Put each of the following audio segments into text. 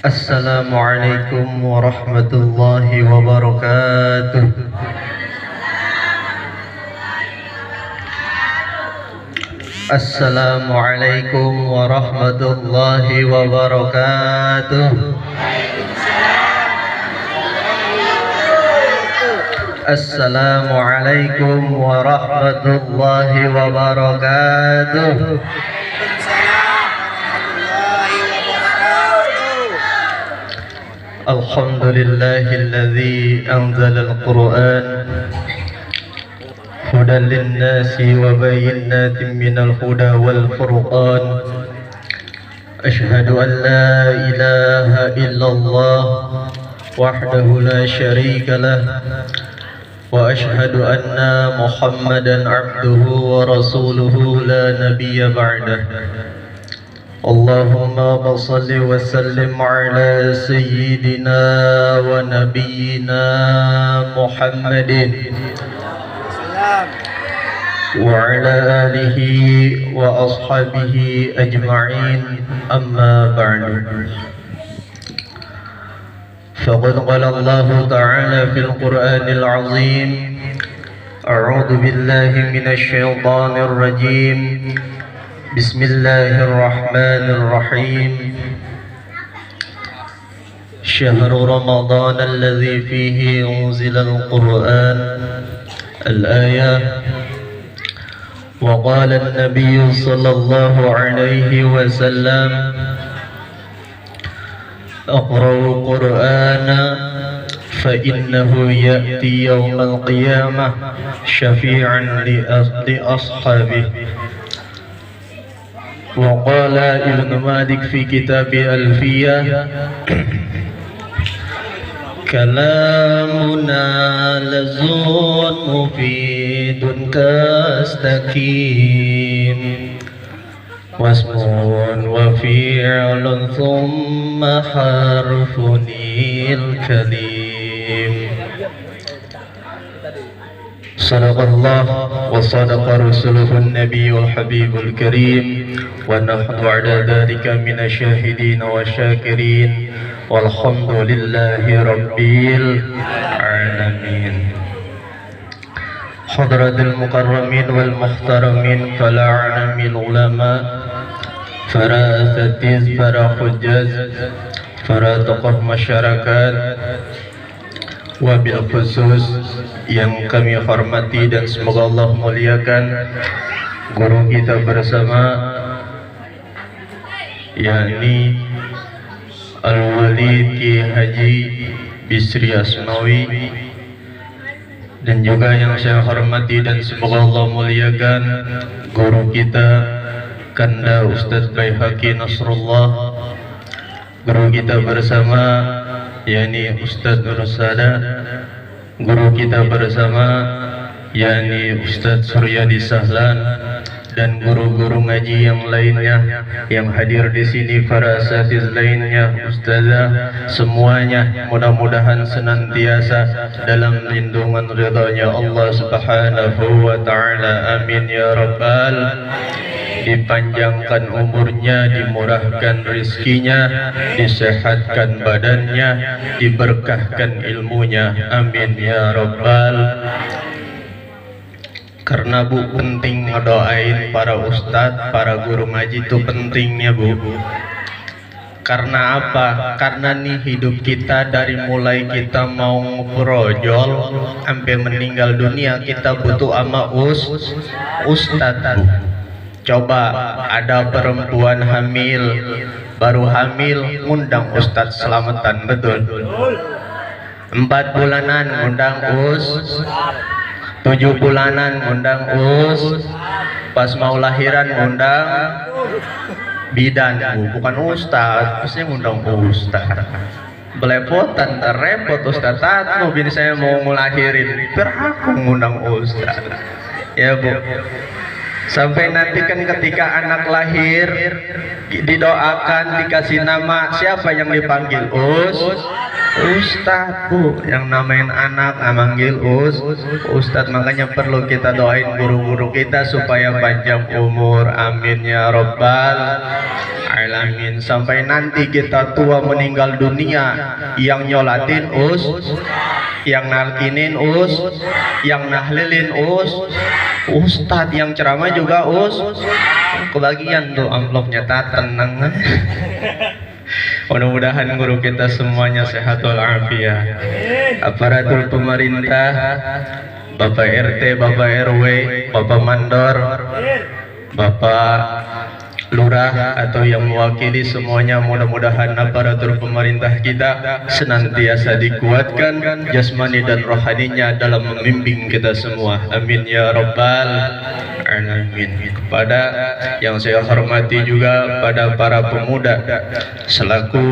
Assalamualaikum warahmatullahi wabarakatuh. Assalamualaikum warahmatullahi wabarakatuh. Assalamualaikum warahmatullahi wabarakatuh. Alhamdulillahilladzi anzalal Qur'an hudan linnasi wa bayyinatin minal huda wal furqan. Ashhadu an la ilaha illallah wahdahu la syarika lah wa ashhadu anna Muhammadan abduhu wa rasuluhu la nabiyya ba'dah. Allahumma salli wa sallim ala sayyidina wa nabiyyina Muhammadin wa ala alihi wa ashabihi ajma'in, amma ba'du. Faqad qala Allah ta'ala fil Qur'anil 'azim, a'udzu billahi minasy syaithanir rajim. Bismillahirrahmanirrahim. Syahrul Ramadan alladzi fihi unzilal Qur'an. Al-ayah. Wa qala an-nabiy sallallahu alaihi wasallam, Aqra'ul Qur'ana fa innahu ya'ti yawmal qiyamah syafi'an li ashabihi. وقال ابن مالك في كتاب ألفية كلامنا لزون مفيد كاستقيم واسم وفعل ثم حرف الكلم. صدق الله وصدق رسوله النبي الحبيب الكريم ونحن على ذلك من الشاهدين والشاكرين والحمد لله رب العالمين. حضرة المكرمين والمحترمين فلا علم العلماء para asatiz, para hujjaz, para tokoh masyarakat, wabil khusus yang kami hormati dan semoga Allah muliakan guru kita bersama, yakni Al-Walid Ki Haji Bisri Asmawi, dan juga yang saya hormati dan semoga Allah muliakan guru kita Kanda Ustadz Baihaqi Nasrullah, guru kita bersama yakni Ustadz Nursada, guru kita bersama yakni Ustadz Suryadi Sahlan, dan guru-guru ngaji yang lainnya yang hadir di sini, para asatiz lainnya, ustazah, semuanya mudah-mudahan senantiasa dalam lindungan ridhanya Allah Subhanahu wa taala. Amin ya rabbal. Dipanjangkan umurnya, dimurahkan rizkinya, disehatkan badannya, diberkahkan ilmunya. Amin ya rabbal. Karena Bu, penting ngedoain para ustadz, para guru ngaji itu pentingnya Bu. Karena apa? Karena nih hidup kita dari mulai kita mau ngeprojol sampai meninggal dunia kita butuh ama ustadz Bu. Coba ada perempuan hamil, baru hamil ngundang ustadz selamatan, betul? 4 bulanan ngundang 7 bulanan ngundang pas mau lahiran ngundang bidan Bu, bukan ustadz, pasti ngundang ustadz. Belepotan, terrepot ustadz. Tahu bini saya mau ngelahirin, aku ngundang ustadz. Ya Bu. Sampai nanti kan ketika anak lahir didoakan, dikasih nama, siapa yang dipanggil? Ustadz bu, yang namain anak manggil Ustadz. Makanya perlu kita doain guru-guru kita supaya panjang umur, amin ya robbal alamin. Sampai nanti kita tua meninggal dunia, yang nyolatin yang nalkinin yang nahlilin Ustadz, yang ceramah juga kebagian tuh amplopnya. Tenang. Mudah-mudahan guru kita semuanya sehat walafiat. Aparatur pemerintah, Bapak RT, Bapak RW, Bapak Mandor, Bapak Lurah atau yang mewakili semuanya, mudah-mudahan aparatur pemerintah kita senantiasa dikuatkan jasmani dan rohaninya dalam membimbing kita semua, amin ya rabbal alamin. Kepada yang saya hormati juga pada para pemuda selaku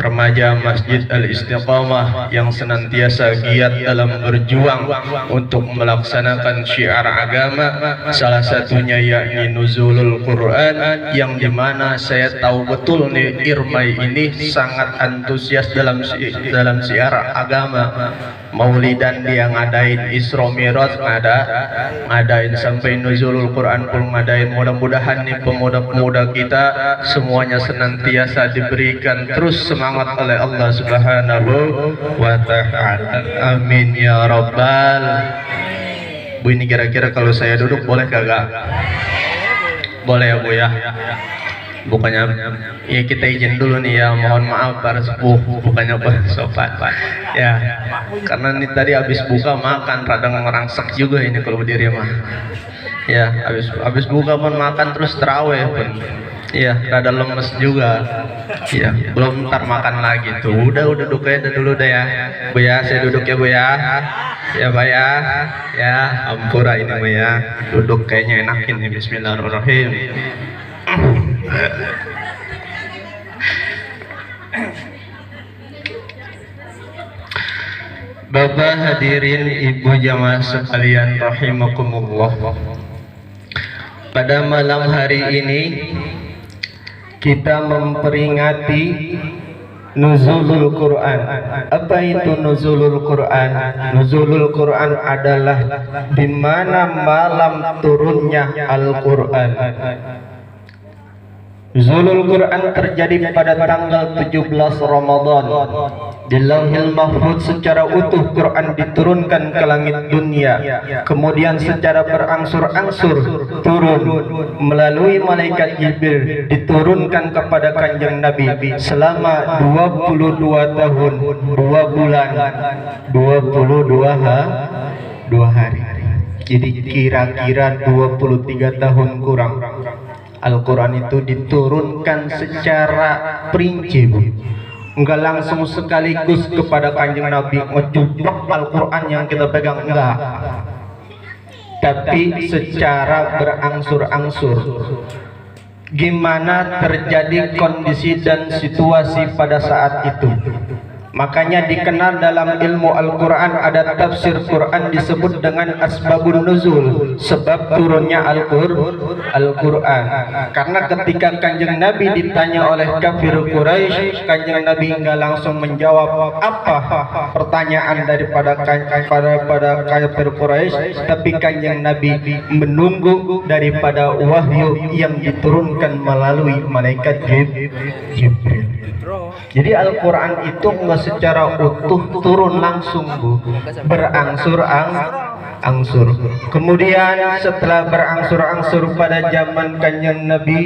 remaja Masjid Al-Istiqamah yang senantiasa giat dalam berjuang untuk melaksanakan syiar agama, salah satunya yakni nuzulul Quran, yang dimana saya tahu betul nih Irmai ini sangat antusias dalam syiar agama. Maulidan dia ngadain, Isra Mi'raj ngadain, sampai nuzulul Quran pun ngadain. Mudah-mudahan nih pemuda-pemuda kita semuanya senantiasa diberikan terus semangat oleh Allah Subhanahu wa ta'ala, amin ya rabbal. Bu, ini kira-kira kalau saya duduk boleh kagak? Boleh ya bu ya. Bukannya ya kita izin dulu nih ya, mohon maaf para sepuh, bukannya sopan ya, karena ini tadi habis buka makan radang ngerangsek juga ini kalau berdiri mah ya. Habis buka pun makan terus terawih pun iya, rada lemes juga ya, belum ntar makan lagi tuh. Udah duduk aja dulu deh ya bu ya, saya duduk ya bu ya. Ya Pak ya ampura ini Bu ya, duduk kayaknya enakin nih. Bismillahirrahmanirrahim. Bapak hadirin, ibu jamaah sekalian rahimakumullah, pada malam hari ini kita memperingati nuzulul Quran. Apa itu nuzulul Quran? Nuzulul Quran adalah di mana malam turunnya Al-Quran. Nuzulul Quran terjadi pada tanggal 17 Ramadan. Di Lauhil Mahfuz secara utuh Quran diturunkan ke langit dunia, kemudian secara berangsur-angsur turun melalui malaikat Jibril, diturunkan kepada kanjeng Nabi selama 22 tahun 2 bulan 22 hari. Jadi kira-kira 23 tahun kurang Al-Quran itu diturunkan secara perinci, enggak langsung sekaligus kepada kanjeng Nabi ngejublok Al-Quran yang kita pegang, enggak, tapi secara berangsur-angsur. Gimana terjadi kondisi dan situasi pada saat itu. Makanya dikenal dalam ilmu Al-Quran, ada tafsir Quran disebut dengan asbabun nuzul, sebab turunnya Al-Quran. Karena ketika kanjeng Nabi ditanya oleh kafir Quraisy, kanjeng Nabi enggak langsung menjawab apa pertanyaan daripada kafir Quraisy, tapi kanjeng Nabi menunggu daripada wahyu yang diturunkan melalui malaikat Jibril. Jadi Al-Quran itu enggak secara utuh turun langsung, Bu, berangsur-angsur. Kemudian setelah berangsur-angsur pada zaman kanjeng Nabi,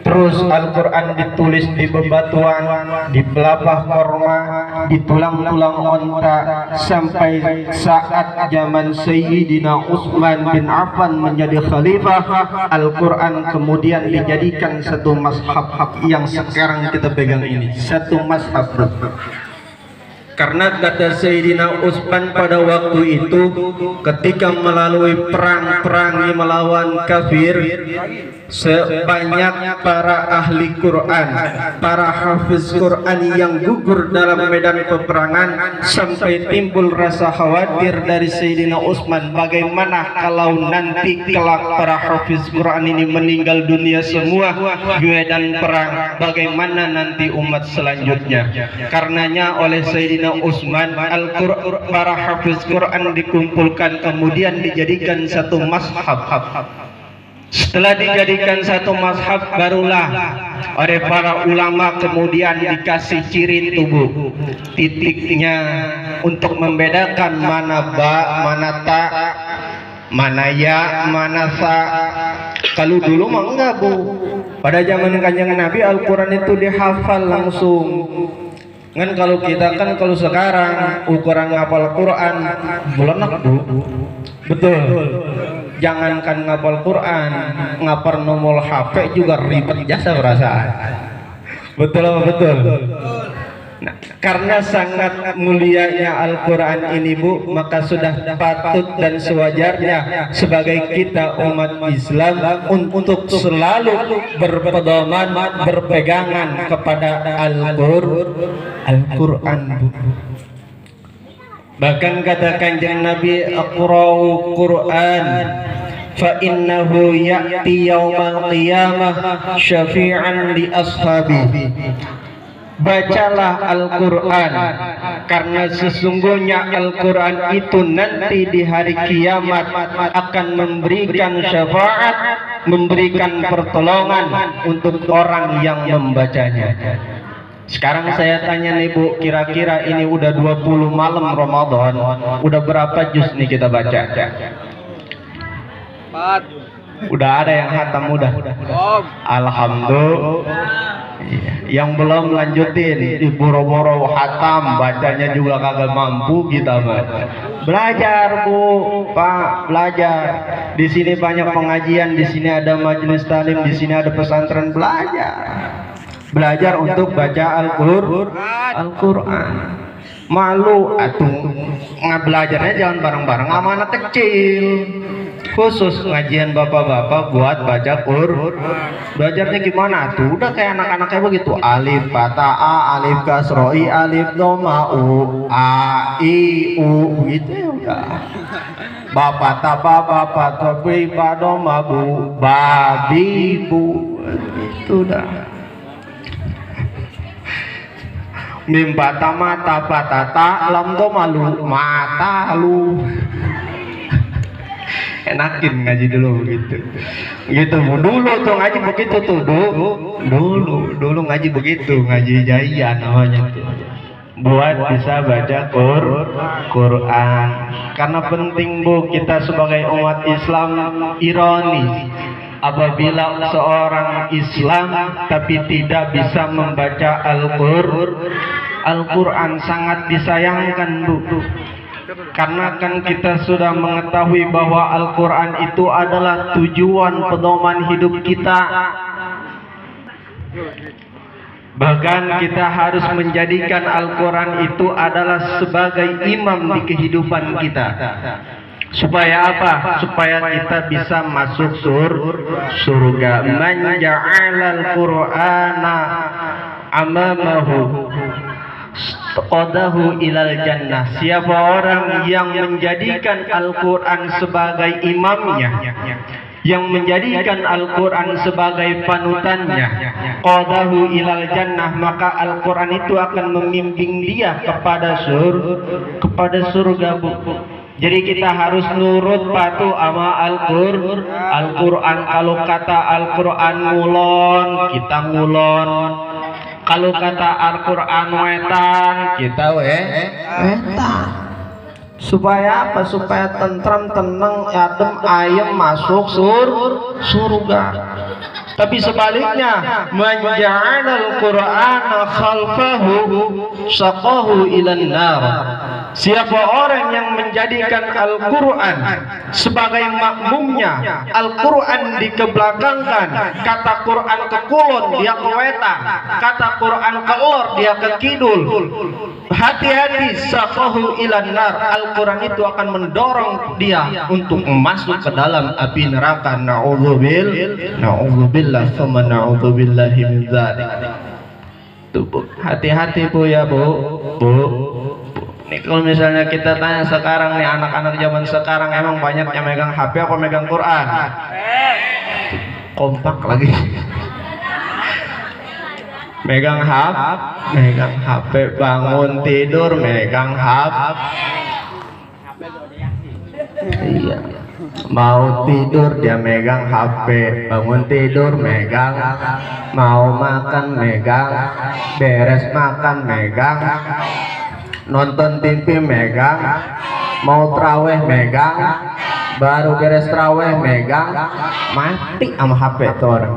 terus Al-Quran ditulis di bebatuan, di pelapah korma, di tulang-tulang onta, sampai saat zaman Sayyidina Utsman bin Affan menjadi khalifah, Al-Quran kemudian dijadikan satu mazhab yang sekarang kita pegang ini, satu mazhab. Karena kata Sayyidina Utsman pada waktu itu ketika melalui perang-perang melawan kafir, sebanyak para ahli Quran, para hafiz Quran yang gugur dalam medan peperangan, sampai timbul rasa khawatir dari Sayyidina Utsman, bagaimana kalau nanti kelak para hafiz Quran ini meninggal dunia semua di medan perang, bagaimana nanti umat selanjutnya. Karenanya oleh Sayyidina Utsman, para hafiz Quran dikumpulkan, kemudian dijadikan satu mazhab. Setelah dijadikan satu mazhab, barulah oleh para ulama kemudian dikasih ciri tubuh, titiknya untuk membedakan mana ba, mana ta, mana ya, mana sa. Kalau dulu mah enggak, Bu. Pada zaman Kanjeng Nabi Al-Quran itu dihafal langsung. Kan kalau kita kan kalau sekarang ukuran ngapal Quran belenak, Bu. Betul. Jangankan ngapal Quran, ngapal nomor HP juga ribet jasa perasaan. Betul, betul. Nah, karena sangat mulianya Al-Quran ini, Bu, maka sudah patut dan sewajarnya sebagai kita umat Islam untuk selalu berpedoman, berpegangan kepada Al-Quran, Bu. Bahkan kata Kanjeng Nabi, "Aqra'u Qur'an fa innahu ya'ti yaumal qiyamah syafi'an li ashabi." Bacalah Al-Quran, karena sesungguhnya Al-Quran itu nanti di hari kiamat akan memberikan syafaat, memberikan pertolongan untuk orang yang membacanya. Sekarang saya tanya nih, Bu, kira-kira ini udah 20 malam Ramadan, udah berapa juz nih kita baca? 4. Udah ada yang hatam udah? Alhamdulillah. Yang belum lanjutin di boro-boro hatam, bacanya juga kagak mampu kita, mah. Belajar, Bu, Pak, belajar. Di sini banyak pengajian, di sini ada majelis talim, di sini ada pesantren, belajar. Belajar untuk baca Al-Quran. Malu atuh, belajarnya jangan bareng-bareng sama anak kecil. Khusus ngajian bapak-bapak buat baca Quran. Belajarnya gimana tuh? Udah kayak anak-anaknya begitu. Alif bata a, alif kasroi, alif doma u, a i u, gitu ya udah. Bapak tapa, bapak topi, badoma bu, babi bu, itu dah. Mim bata mata patata, lam doma lu, mata lu. Enakin ngaji dulu begitu. Gitu, dulu tuh ngaji begitu tuh, dulu ngaji begitu, ngaji jaian namanya tuh. Buat bisa baca Quran. Karena penting, Bu, kita sebagai umat Islam, ironis apabila seorang Islam tapi tidak bisa membaca Al-Quran, sangat disayangkan, Bu. Karena kan kita sudah mengetahui bahwa Al-Quran itu adalah tujuan pedoman hidup kita. Bahkan kita harus menjadikan Al-Quran itu adalah sebagai imam di kehidupan kita. Supaya apa? Supaya kita bisa masuk surga. Man ja'alal Qur'ana amamahu qadahu ilal jannah. Siapa orang yang menjadikan Al-Quran sebagai imamnya, yang menjadikan Al-Quran sebagai panutannya, qadahu ilal jannah, maka Al-Quran itu akan membimbing dia kepada surga, Bu. Jadi kita harus nurut patuh sama Al-Quran. Kalau kata Al-Quran ngulon, kita ngulon. Kalau kata Al-Quran wetan, kita wetan. Supaya apa? Supaya tentram, tenang, adem, ayem masuk surga. Tapi sebaliknya, man ja'ala al-Qur'ana khalfahu saqahu ilan nar. Siapa orang yang menjadikan Al-Quran sebagai makmumnya, Al-Quran dikebelakangkan, kata Quran ke kulon dia ke wetan, kata Quran ke lor dia ke kidul, hati-hati, saqahu ilan nar. Al-Quran itu akan mendorong dia untuk masuk ke dalam api neraka. Na'udzubillah thumma na'udzubillahi min dzalik. Hati-hati Bu ya Bu. Nih kalau misalnya kita tanya sekarang nih, anak-anak zaman sekarang emang banyak yang megang HP apa megang Quran? Kompak lagi. Megang HP, bangun tidur megang HP. Iya. Mau tidur dia megang HP, bangun tidur megang, mau makan megang, beres makan megang, nonton TV megang, mau traweh megang, baru beres traweh megang, mati sama HP tuh orang.